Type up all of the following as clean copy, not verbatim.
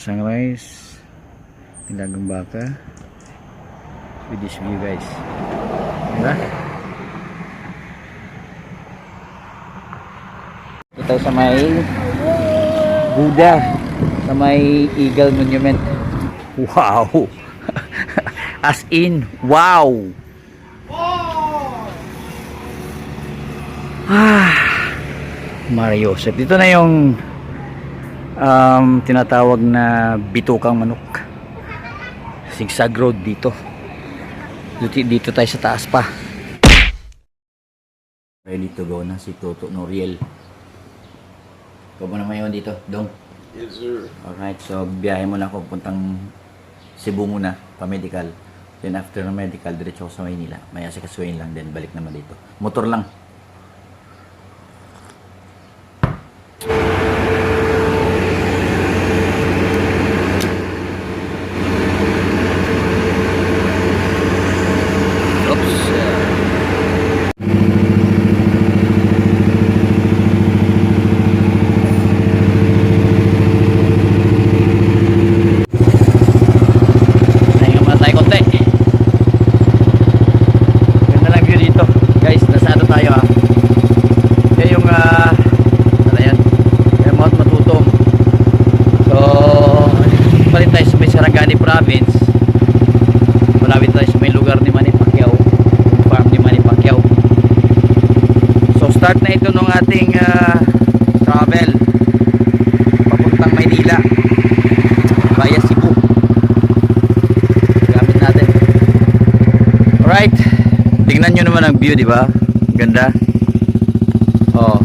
sunrise, Nilagang Baka with this view guys, diba? Ito tayo sa may Buddha, sa may Eagle Monument. Wow. As in wow. Mario Joseph, dito na yung tinatawag na Bitukang Manok, zigzag road dito. Dito tayo sa taas pa. Ready to go na si Toto Noriel. Ikaw mo na mayon dito, Dong? Yes, sir. Alright, so biyahe muna ako puntang Cebu muna, pa-medical. Then after ng medical, diretso ako sa Maynila. May asikasuhin lang din, balik naman dito. Motor lang. Province, malapit tayo sa may lugar ni Manny Pacquiao, farm ni Manny Pacquiao. So start na ito ng ating travel papuntang Maynila via Cebu. Gamit natin. Alright, tingnan nyo naman ang view, di ba? Ganda. Oh,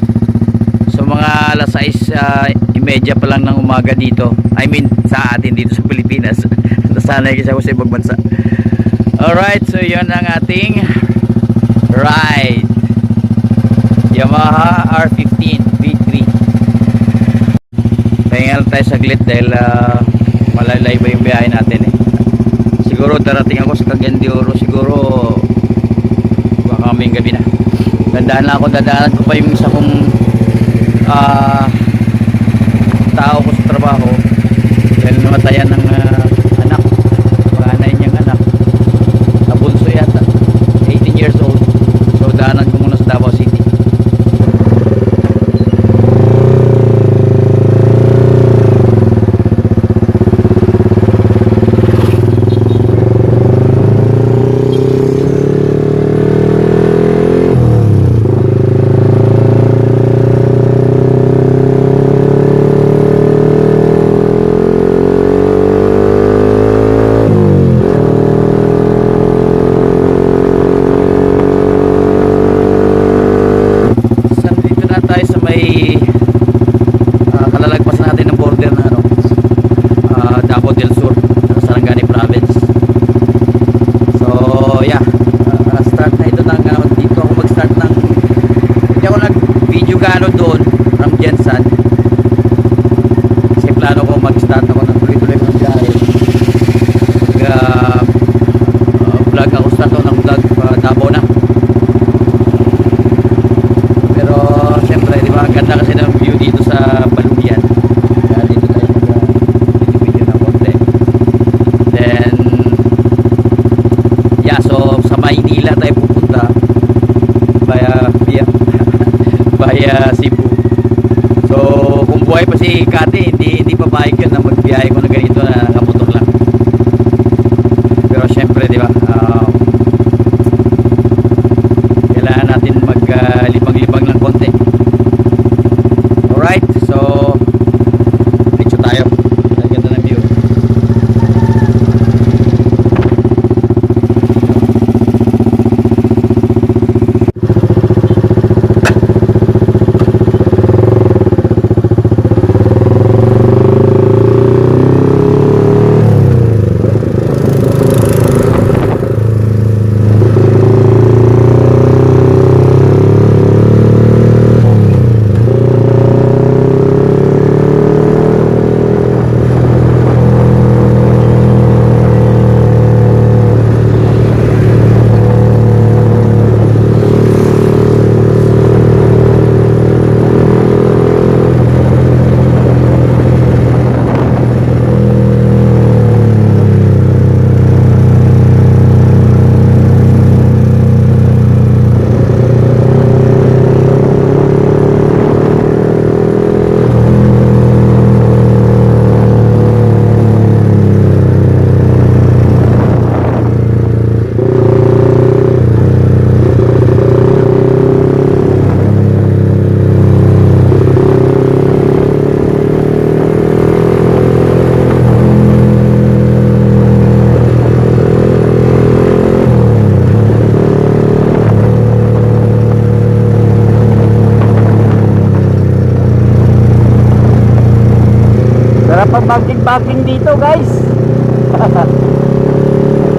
so mga alas 6:30 pa lang ng umaga dito, I mean sa atin dito sa Pilipinas. Nasanay kasi ako sa ibang bansa. Alright, so yun ang ating ride, Yamaha R15 V3. Pahingal tayo saglit dahil malalay ba yung biyahe natin eh. Siguro darating ako sa Cagayan de Oro, siguro baka kaming gabi na. Dadaanan ko pa yung isa kong tao ko sa trabaho dahil namatayan ng anak, panganay niyang anak, nabunso yata, 18 years old. So daanan ko muna sa Davao City. Via Cebu. So kung buhay pa si Kati, hindi pa pahig yun na magbiyahe ko na ganito na nakamotor lang. Pero syempre di ba, kailangan natin mag libang-libang lang konti. Alright, so diretso tayo. Ganda ng view. Sarap ang banking dito guys.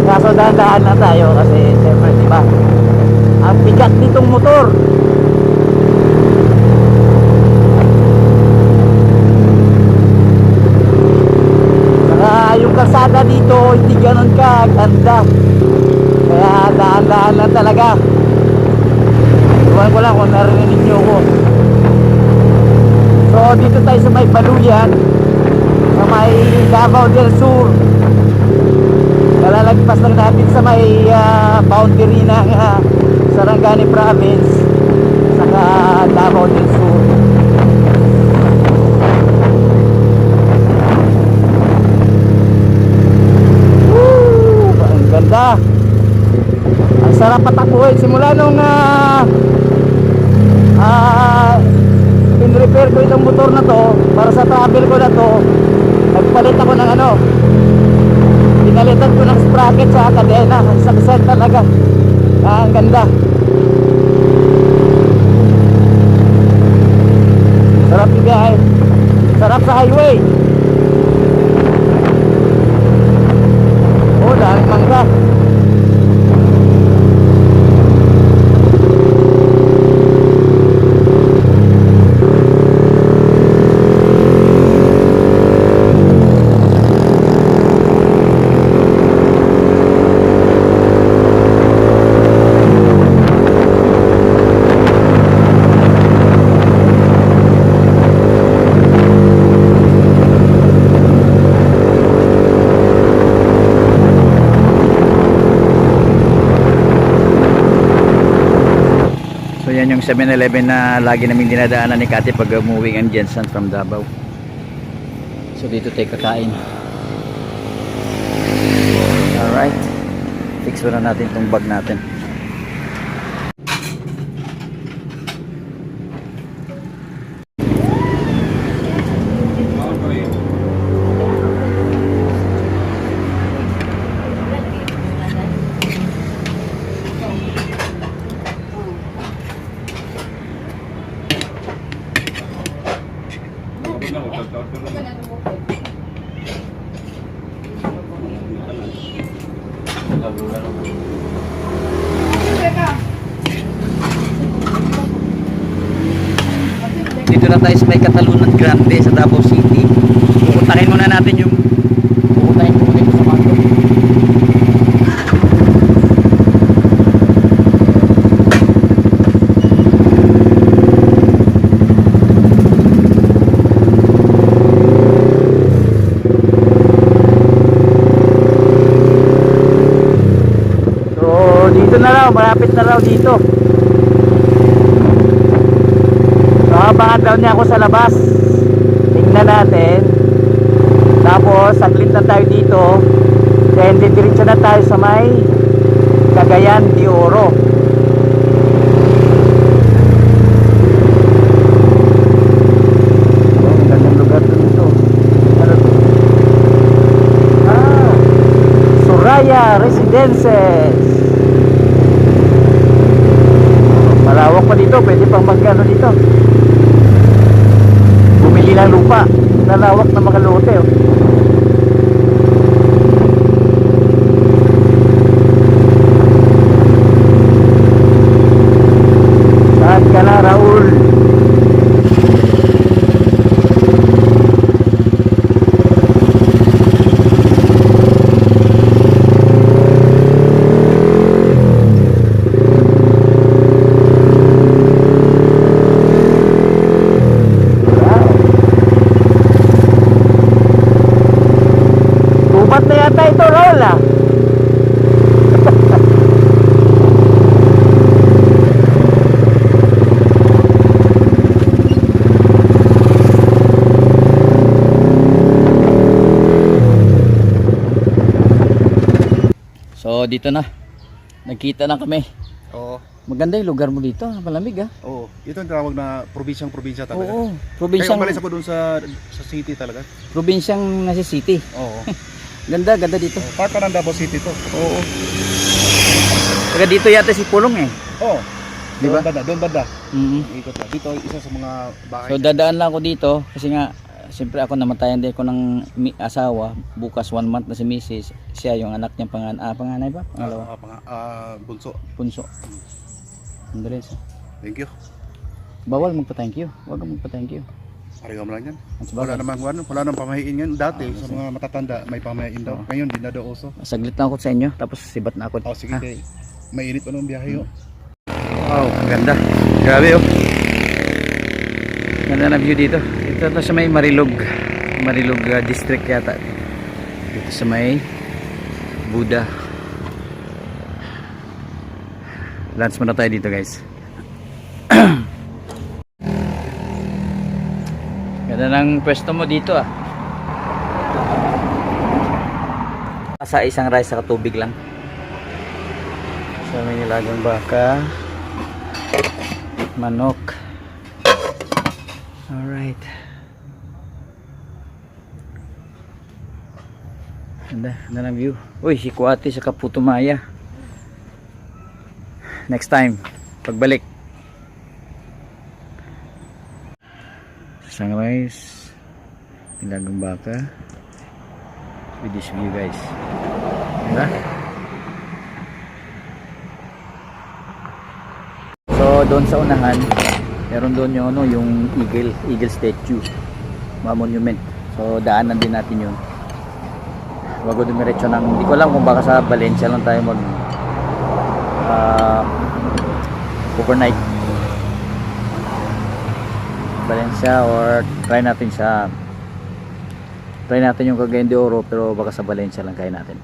Kaso dahan-dahan na tayo kasi siyempre diba ang bigat nitong motor. Saka yung kalsada dito hindi ganun kaganda, kaya dahan-dahan lang talaga. Iwan ko lang kung narinig nyo ko. So dito tayo sa may Baluyan, sa may Davao del Sur. Kalalagpas lang natin sa may boundary ng Sarangani Province saka Davao del Sur. Woo! Ang ganda. Ang sarap patakbuhin simula nung in-repair ko itong motor na to para sa travel ko na to. Nagpalit ako ng pinalitan ko ng sprocket sa kadena. Ang sakset talaga. Ang ganda. Sarap yung biyahe. Sarap sa highway. Oh, daming mangga. So yan yung 7-Eleven na lagi naming dinadaanan ni Kati pag umuwi ang Jensen from Davao. So dito tayo kakain. Alright, fix na natin itong bag natin. Dito na tayo sa may Catalunan Grande sa Davao City. Pupuntahin muna natin yung dito sa Manto. So dito na raw, malapit na raw dito. Abangan daw niya ako sa labas. Tingnan natin. Tapos saglit na tayo dito. Then didiretso na tayo sa may Cagayan de Oro. Ang gandang lugar dito. Ano to? Soraya Residences. Malawak pa dito. Pwede pang magkano dito. Bumili ng lupa, nalawak na mga lote. Saan ka na, Raul? Na yata ito, Raul So dito na, nagkita na kami. Oo. Maganda yung lugar mo dito, malamig Oo. Ito ang tawag na probinsya talaga. Oo, Kaya probinsyang umalis ako dun sa city talaga. probinsyang nasa city. Oo. Ganda dito. Part pa ng Davao City to. Oo. Taga dito yata si Pulong Oo. Di ba? Doon banda. Mhm. Ikot na. Dito isa sa mga bahay. So dadaan lang ako dito kasi nga Siyempre ako namatayan din ko ng asawa. Bukas 1 month na si Mrs. Siya yung anak niya panganay ba? Pangalawa. Bunso. Punso. Andres. Thank you. Bawal magpa-thank you. Huwag kang magpa-thank you. Pareho mo lang yan. At Wala namang wala nang pamahiin yan. Dati Ah, sa mga matatanda may pamahiin daw. Ngayon di na daw uso. saglit lang ako sa inyo. Tapos sibat na ako. Oh, sige. Ah. Mainit pa nung biyahe oh. Wow, ang ganda. Grabe oh. Ganda na view dito. Ito na sa may Marilog. Marilog district yata. Dito sa may Buda. Lunch muna tayo dito guys. Ganda ng pwesto mo dito ah. Sa isang rice sa tubig lang. Sa may nilagang baka. Manok. Alright. Ganda ng view. Uy, si Kuwati sa Kaputumaya. Next time, pagbalik. Sunrise. Nilagang baka. With this view guys. Diba? So doon sa unahan, meron doon yung ano, yung eagle statue, mga monument. So daanan din natin yun. Bago dumiretso ng, hindi ko alam kung baka sa Valencia lang tayo mag overnight. Valencia or try natin yung Cagayan de Oro, pero baka sa Valencia lang kaya natin.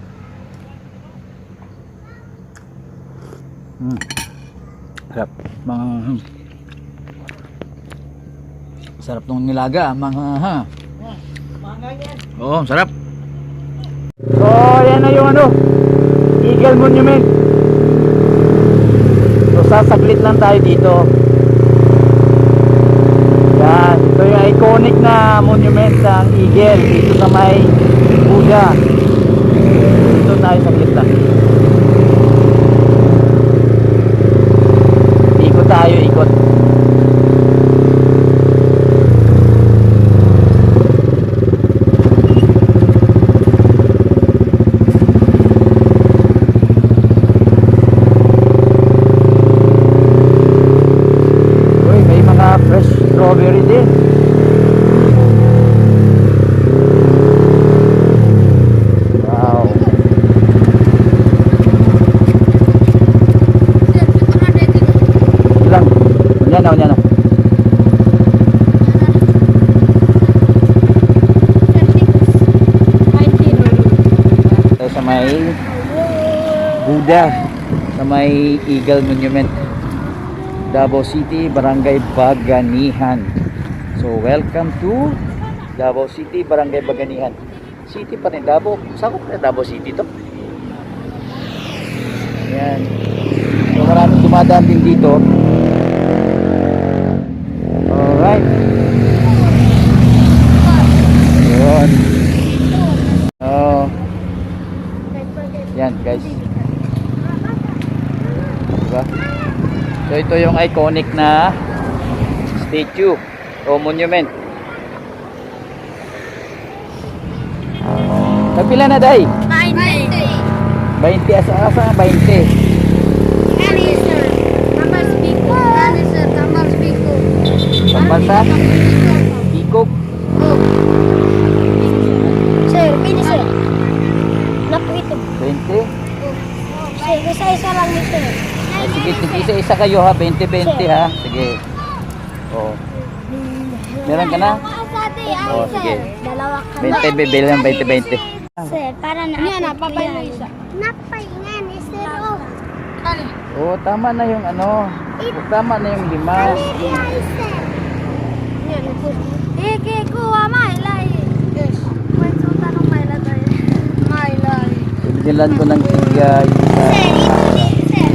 Sarap mga sarap nung nilaga mga oo, sarap. So yan na yung ano, Eagle Monument. So sasaglit lang tayo dito. Yan, ito yung iconic na monument ng Eagle dito sa may Buda. Dito tayo saglit lang. Ikot tayo, ikot. Uy, may mga fresh strawberry din. Wow. Lang. Unyan na. Tayo sa may Buda, sa may Eagle Monument, Davao City, Barangay Baganihan. So welcome to Davao City, Barangay Baganihan. City pa rin, Davao. Sakop na Davao City to. Ayan. So maraming dumadaan din dito. Alright. Yun. Oh. Yan guys. Diba? So ito yung iconic na statue o monument. Kapila na day? 20 asa 20. Pambalsa? Ikog? Sir, pili sir. Naku ito. 20? Sir, isa-isa lang ni sir. Sige, isa-isa kayo ha, 20-20 ha. Sige. Oh. Meron ka na? Oh, sige. Dalawa ka 20 bibili ng 20-20. Sir, para na. Yan, napapay mo isa. Napay nga ni sir. Oh, tama na yung ano. Tama na yung 5. Ay, sir. Yan, ike kuha mailay. Yes. May suta ng mailay tayo. Mailay. Bilan ko ng tiga isa. Sir, ito din, sir.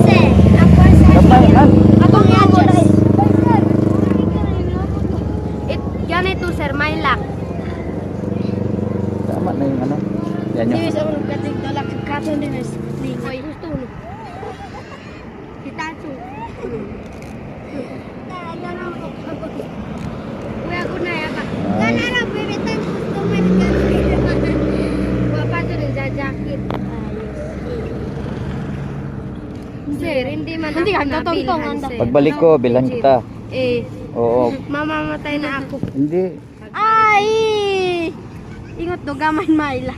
Sir, ako sir. Kapay, ha? Atong yan, sir. Ganito, sir, may lock. Tama na yung ano. Yan yung. Sa mga kating dalak katon din is lingoy gusto mo. Kita tu. Kuya ko na Hindi man ako natontong. Pagbalik ko, bilhan kita. Oo. Mamamatay na ako. Hindi. Ay! Ingot do, gamay maila.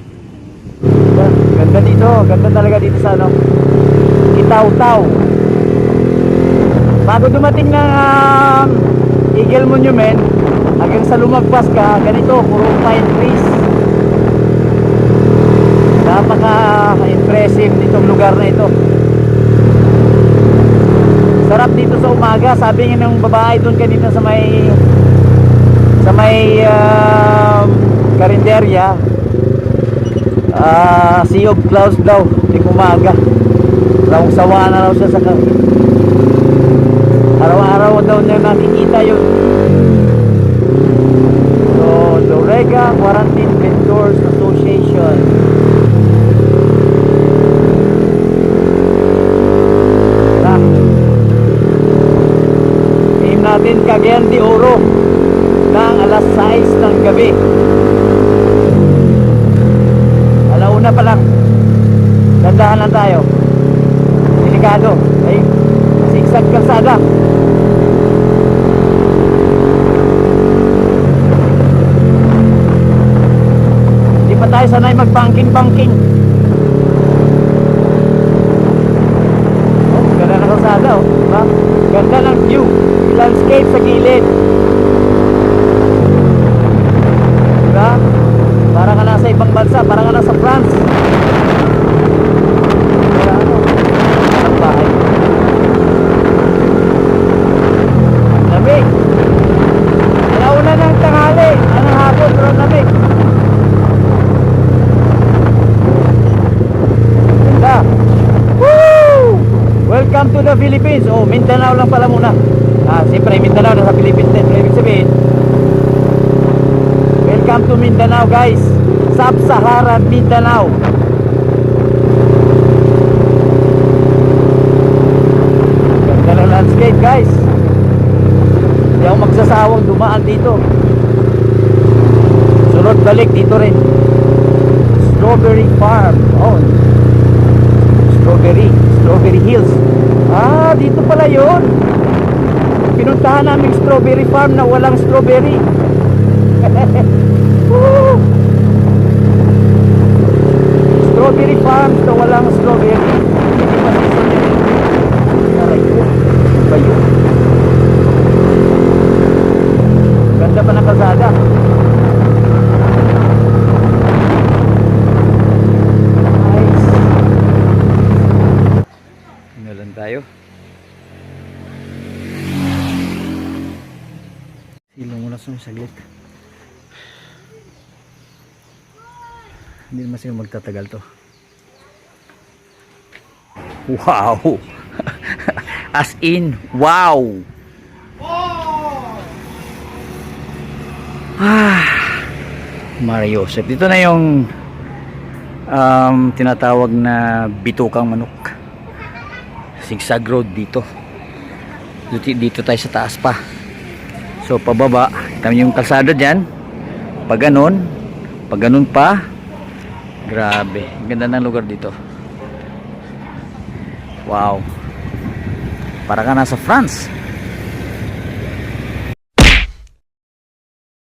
Ganda dito. Ganda talaga dito sa ano. Kitaw-taw. Bago dumating ng Eagle Monument, hanggang sa lumagpas ka, ganito, puro pine trees. Napaka-impressive nitong lugar na ito. Sarap dito sa umaga. Sabi nga ng babae doon kanina sa may karinderya, sea of clouds daw ting umaga. Rawang sawa na raw siya sa araw-araw daw niya nakikita yun. So Dorega Quarantine Vendors Association. Aim natin Cagayan de Oro ng alas 6 ng gabi. Alauna pa lang. Dandahan lang tayo. Delikado. Ay, sigsag kalsada. Hindi pa tayo sanay mag-banking-banking. Oh, ganda na kalsada, oh. Diba? Ganda ng view. Landscape sa gilid. Diba? Para ka nasa ibang bansa, para ka nasa France. Kaya ano, ang bahay. Ang lamig. Alauna ng tanghali, anong hapon, pero ang lamig. Ganda. Woo! Welcome to the Philippines. Oh, Mindanao lang pala muna. Siyempre Mindanao nasa Philippines din. Ibig sabihin, welcome to Mindanao guys. Sub-Saharan Mindanao. Ganda ng landscape guys. Hindi ako magsasawang dumaan dito. Sunod balik dito rin. Strawberry Farm. Oh, Strawberry Hills. Dito pala yun. Pinuntahan namin strawberry farm na walang strawberry. Woo! Strawberry farms na walang strawberry. Hindi pa season yan. Aray ko. Ano ba yun? Ganda pa ng kalsada. Nice. Tingnan tayo. Silong muna sa saglit. Hindi naman sila magtatagal to. Wow! As in, wow! Mario Joseph. Dito na yung tinatawag na bitukang manok. Sigsag road dito. Dito tayo sa taas pa. So pababa, kita yung kalsada dyan. Pag ganun pa. Grabe, ganda ng lugar dito. Wow. Para ka nasa France.